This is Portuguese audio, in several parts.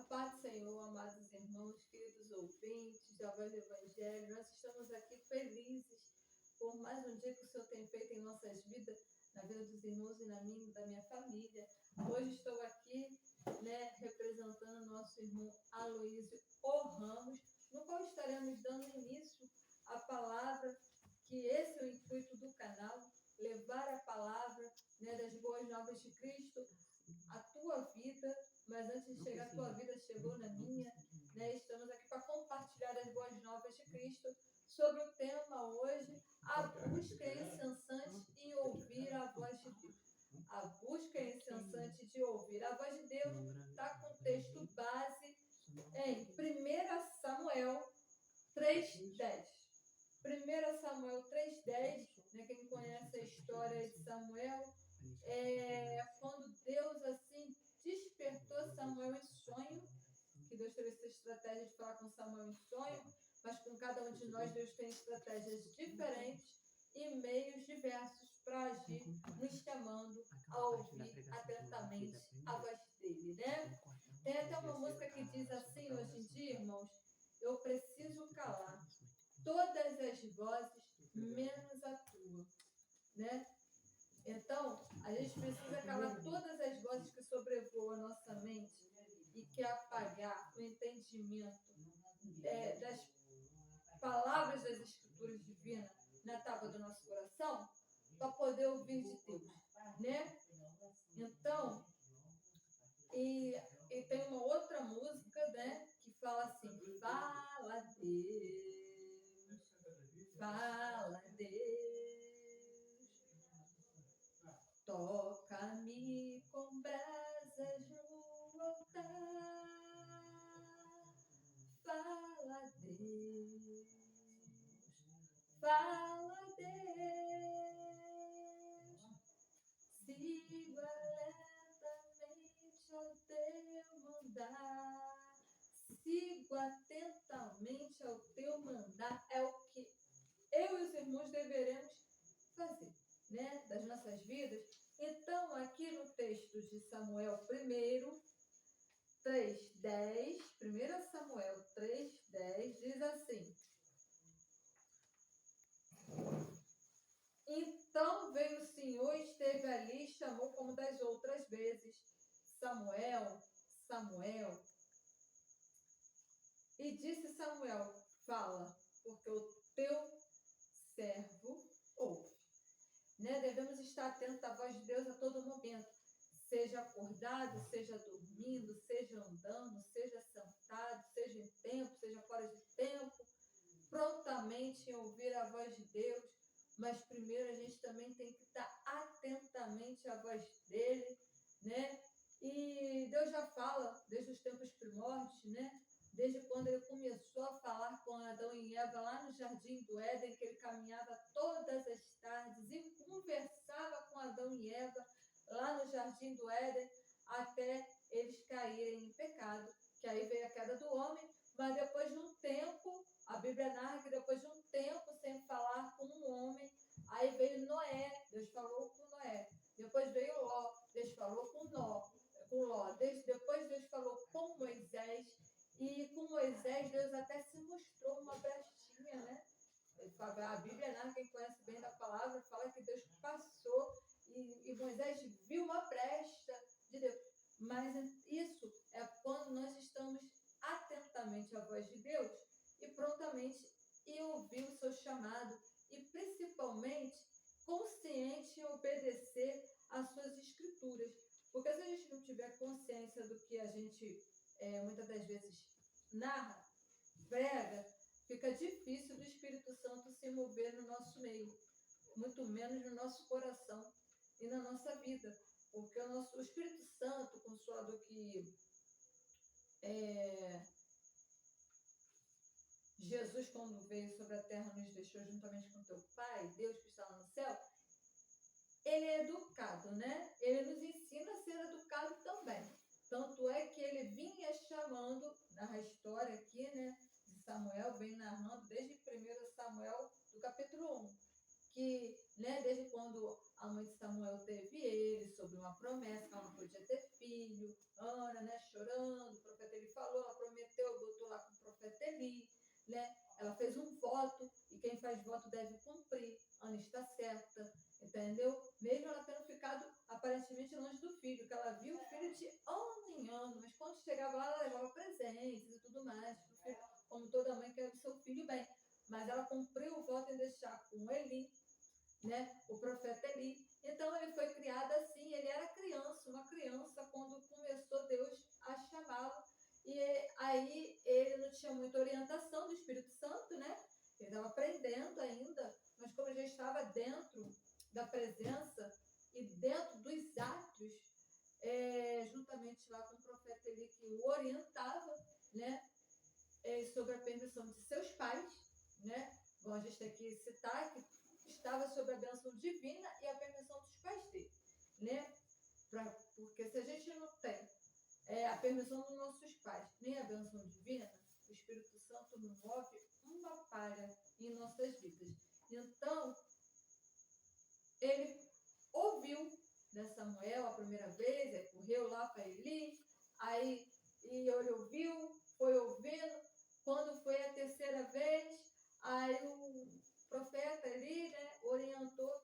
Paz do Senhor, amados irmãos, queridos ouvintes da Voz do Evangelho, nós estamos aqui felizes por mais um dia que o Senhor tem feito em nossas vidas, na vida dos irmãos e na minha, da minha família. Hoje estou aqui, representando o nosso irmão Aloísio O. Ramos, no qual estaremos dando início à palavra, que esse é o intuito do canal, levar a palavra, das boas novas de Cristo à tua vida. Mas antes de chegar à tua vida, chegou na minha, Estamos aqui para compartilhar as boas novas de Cristo sobre o tema hoje, a busca incessante em ouvir a voz de Deus. A busca incessante de ouvir a voz de Deus está com o texto base em 1 Samuel 3:10. 1 Samuel 3:10, quem conhece a história de Samuel, quando Deus assim despertou Samuel em sonho, que Deus teve essa estratégia de falar com Samuel em sonho, mas com cada um de nós Deus tem estratégias diferentes e meios diversos para agir, nos chamando a ouvir atentamente a voz dele, Tem até uma música que diz assim, hoje em dia, irmãos: eu preciso calar todas as vozes, menos a tua, Então, a gente precisa calar todas as vozes que sobrevoam a nossa mente e que apagar o entendimento das palavras das Escrituras Divinas na tábua do nosso coração, para poder ouvir de Deus, Então, e tem uma outra música, que fala assim: fala Deus, fala Deus, toca-me com brasas no altar. Fala Deus, fala Deus, sigo alertamente ao teu mandar. Sigo atentamente ao teu mandar. É o que eu e os irmãos deveremos fazer, das nossas vidas. Então, aqui no texto de Samuel 3:10, 1 Samuel 3:10, diz assim: então veio o Senhor, esteve ali e chamou como das outras vezes: Samuel, Samuel. E disse Samuel: fala, porque o teu servo ouve. Devemos estar atentos à voz de Deus a todo momento. Seja acordado, seja dormindo, seja andando, seja sentado, seja em tempo, seja fora de tempo, prontamente em ouvir a voz de Deus. Mas primeiro a gente também tem que estar atentamente à voz dele, E Deus já fala desde os tempos primórdios, Desde quando ele começou a falar com Adão e Eva lá no Jardim do Éden, que ele caminhava todas as tardes e conversava com Adão e Eva lá no Jardim do Éden, até eles caírem em pecado, que aí veio a queda do homem. Mas depois de um tempo, a Bíblia narra que depois de um tempo sem falar com um homem, aí veio Noé, Deus falou com Noé. Depois veio Ló, Deus falou com Ló. Depois Deus falou com Moisés. E com Moisés, Deus até se mostrou uma brechinha, A Bíblia narra, quem conhece bem da palavra, fala que Deus passou e Moisés viu uma brecha de Deus. Mas isso é quando nós estamos atentamente à voz de Deus e prontamente em ouvir o seu chamado e principalmente consciente em obedecer às suas escrituras. Porque se a gente não tiver consciência do que a gente muitas das vezes narra, prega, fica difícil do Espírito Santo se mover no nosso meio, muito menos no nosso coração e na nossa vida. Porque o Espírito Santo, consolador que Jesus, quando veio sobre a terra, nos deixou juntamente com teu Pai, Deus que está lá no céu, ele é educado, Ele nos ensina a ser educado também. Tanto é que ele vinha chamando, narra a história aqui, de Samuel, vem narrando desde 1 Samuel, do capítulo 1, que, desde quando a mãe de Samuel teve ele, sobre uma promessa, que ela não podia ter filho, filho, Ana, né, chorando, o profeta Eli falou, ela prometeu, botou lá com o profeta Eli, né? Ela fez um voto, e quem faz voto deve cumprir. Ana está certa, entendeu? Mesmo ela tendo ficado aparentemente longe do filho, que ela viu o filho de ano em ano, mas quando chegava lá, ela levava presentes e tudo mais, pro filho, como toda mãe quer o seu filho bem. Mas ela cumpriu o voto em deixar com Eli, né, o profeta Eli. Então ele foi criado assim, ele era criança, uma criança, quando começou Deus a chamá-lo. E aí ele não tinha muita orientação do Espírito Santo, né? Ele estava aprendendo ainda, mas como ele já estava dentro da presença e dentro dos atos, juntamente lá com o profeta Eli, que o orientava, né, sobre a permissão de seus pais, né? Bom, a gente tem que citar que estava sob a bênção divina e a permissão dos pais dele, né? Porque se a gente não tem a permissão dos nossos pais, nem a bênção divina, o Espírito Santo não move uma palha em nossas vidas. Então, ele ouviu, né, Samuel a primeira vez, ele correu lá para Eli, aí e ele ouviu, foi ouvindo. Quando foi a terceira vez, aí o profeta Eli, né, orientou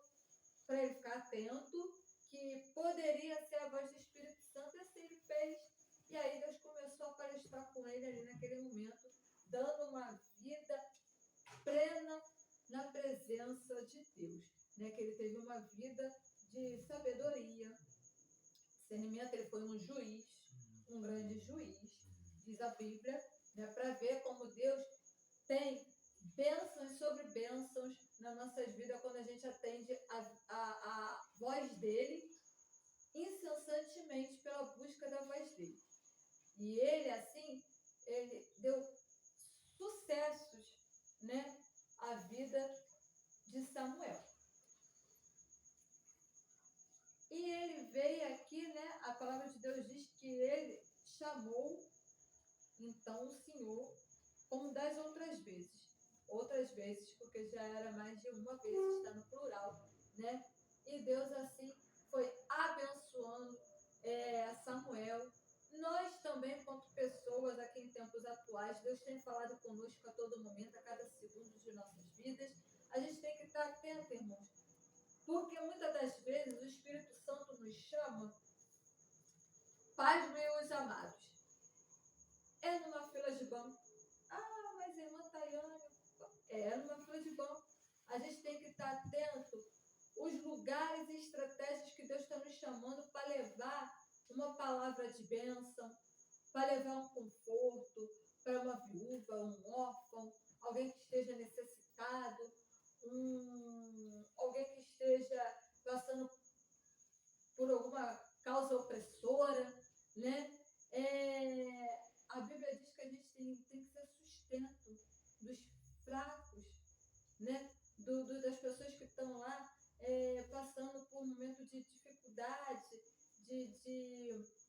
para ele ficar atento, que poderia ser a voz do Espírito Santo, e assim ele fez. E aí Deus começou a palestrar com ele ali naquele momento, dando uma vida plena na presença de Deus, né? Que ele teve uma vida de sabedoria, discernimento. Ele foi um juiz, um grande juiz, diz a Bíblia, né? Para ver como Deus tem bênçãos sobre bênçãos nas nossas vidas quando a gente atende a voz dele incessantemente pela busca da voz dele. E ele, assim, ele deu sucessos, né, à vida de Samuel. E ele veio aqui, né, a palavra de Deus diz que ele chamou, então, o Senhor, como das outras vezes. Outras vezes, porque já era mais de uma vez, está no plural, né? E Deus, assim, foi abençoando Samuel. Nós também, enquanto pessoas aqui em tempos atuais, Deus tem falado conosco a todo momento, a cada segundo de nossas vidas. A gente tem que estar atento, irmãos, porque muitas das vezes o Espírito Santo nos chama, pais meus amados, numa fila de banco. Ah, mas irmã Tayane, numa fila de banco. A gente tem que estar atento os lugares e estratégias que Deus está nos chamando para levar uma palavra de bênção, para levar um conforto para uma viúva, um órfão, alguém que esteja necessitado, alguém que esteja passando por alguma causa opressora, né? A Bíblia diz que a gente tem que ser sustento dos fracos, né? Das pessoas que estão lá passando por um momento de dificuldade,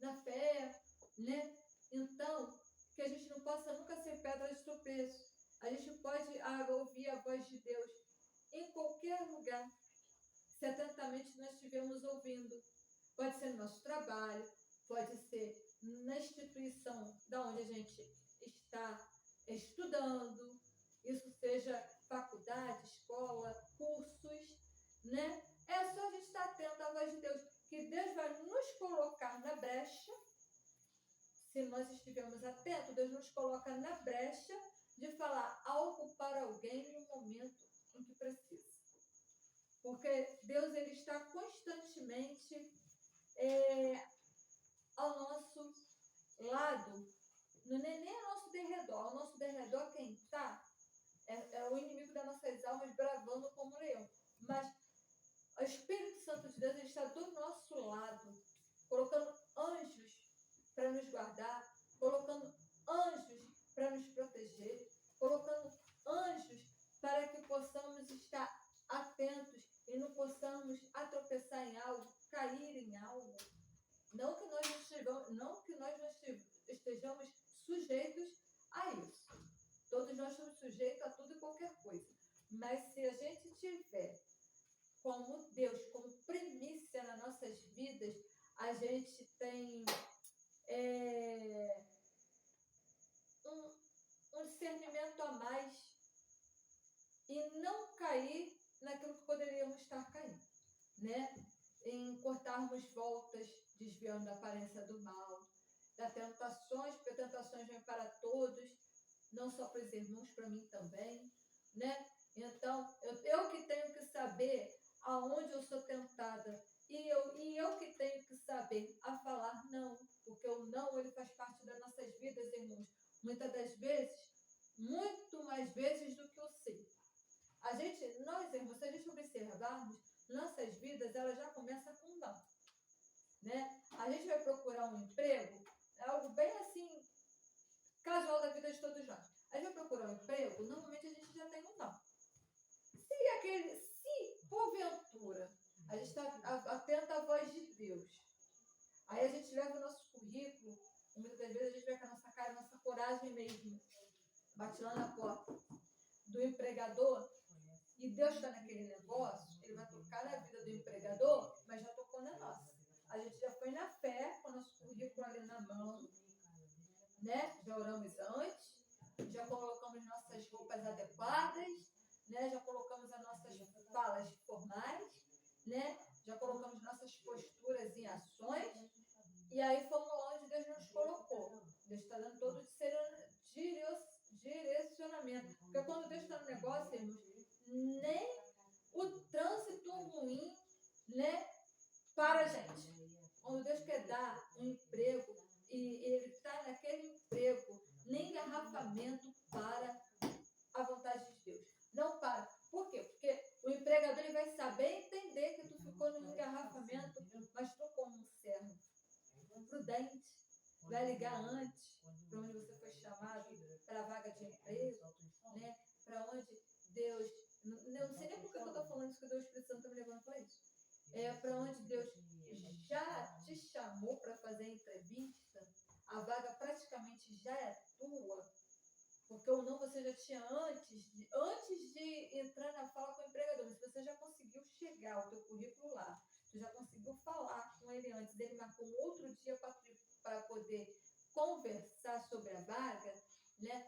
na fé, né? Então, que a gente não possa nunca ser pedra de tropeço. A gente pode ouvir a voz de Deus em qualquer lugar, se atentamente nós estivermos ouvindo. Pode ser no nosso trabalho, pode ser na instituição da onde a gente está estudando, isso seja faculdade, escola, cursos, né? É só a gente estar atento à voz de Deus, que Deus vai nos colocar na brecha. Se nós estivermos atentos, Deus nos coloca na brecha de falar algo para alguém no momento em que precisa. Porque Deus, ele está constantemente ao nosso lado, não é nem ao nosso derredor. Ao nosso derredor, quem está é o inimigo das nossas almas, bravando como leão. Mas o Espírito Santo de Deus, ele está do nosso lado, colocando anjos para nos guardar, colocando anjos para nos proteger, colocando anjos para que possamos estar atentos e não possamos tropeçar em algo, cair em algo. né? Em cortarmos voltas, desviando da aparência do mal, das tentações, porque tentações vêm para todos, não só para os irmãos, para mim também, né? Então, eu que tenho que saber aonde eu sou tentada, e eu que tenho que saber a falar não, porque o não, ele faz parte das nossas vidas, irmãos. Muitas das vezes, muito mais vezes do que o sim. Nós, irmãos, se a gente observarmos, nossas vidas, ela já começa com não, né? A gente vai procurar um emprego, é algo bem assim, casual da vida de todos nós. A gente vai procurar um emprego, normalmente a gente já tem um não. Se porventura a gente está atento à voz de Deus, aí a gente leva o nosso currículo, muitas das vezes a gente vê com a nossa cara, a nossa coragem mesmo, bate lá na porta do empregador, e Deus está naquele negócio, ele vai tocar na vida do empregador, mas já tocou na nossa. A gente já foi na fé, com o nosso currículo ali na mão, né? Já oramos antes, já colocamos nossas roupas adequadas, né? Já colocamos as nossas falas formais, né? Já colocamos nossas posturas em ações, e aí fomos onde Deus nos colocou. Deus está dando todo o direcionamento. Porque quando Deus está no negócio, irmãos, nem o trânsito ruim, né, para a gente. Quando Deus quer dar um emprego, e Ele está naquele emprego, nem engarrafamento para a vontade de Deus. Não para. Por quê? Porque o empregador ele vai saber entender que tu ficou no engarrafamento, mas tu como um servo prudente, vai ligar antes para onde você foi chamado, para a vaga de emprego, né? Para onde Deus... Não sei nem por que eu estou falando isso, que o Espírito Santo está me levando para isso. É para onde Deus já te chamou para fazer a entrevista, a vaga praticamente já é tua, porque ou não você já tinha antes de entrar na fala com o empregador, mas você já conseguiu chegar o teu currículo lá, tu já conseguiu falar com ele antes, ele marcou um outro dia para poder conversar sobre a vaga, né?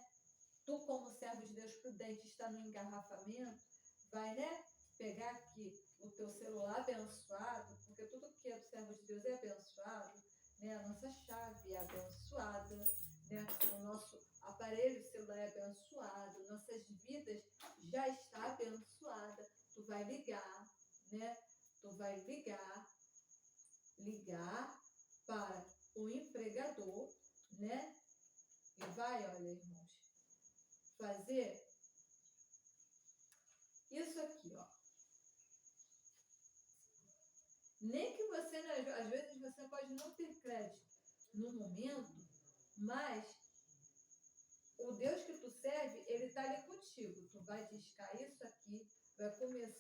Tu, como servo de Deus prudente, está no engarrafamento, vai, né, pegar aqui o teu celular abençoado, porque tudo que é do servo de Deus é abençoado, né? A nossa chave é abençoada, né? O nosso aparelho celular é abençoado, nossas vidas já está abençoada. Tu vai ligar, né? Tu vai ligar para o empregador, né? E vai, olha, irmãos, fazer isso aqui, ó. Nem que você, às vezes você pode não ter crédito no momento, mas o Deus que tu serve, ele está ali contigo. Tu vai discar isso aqui, vai começar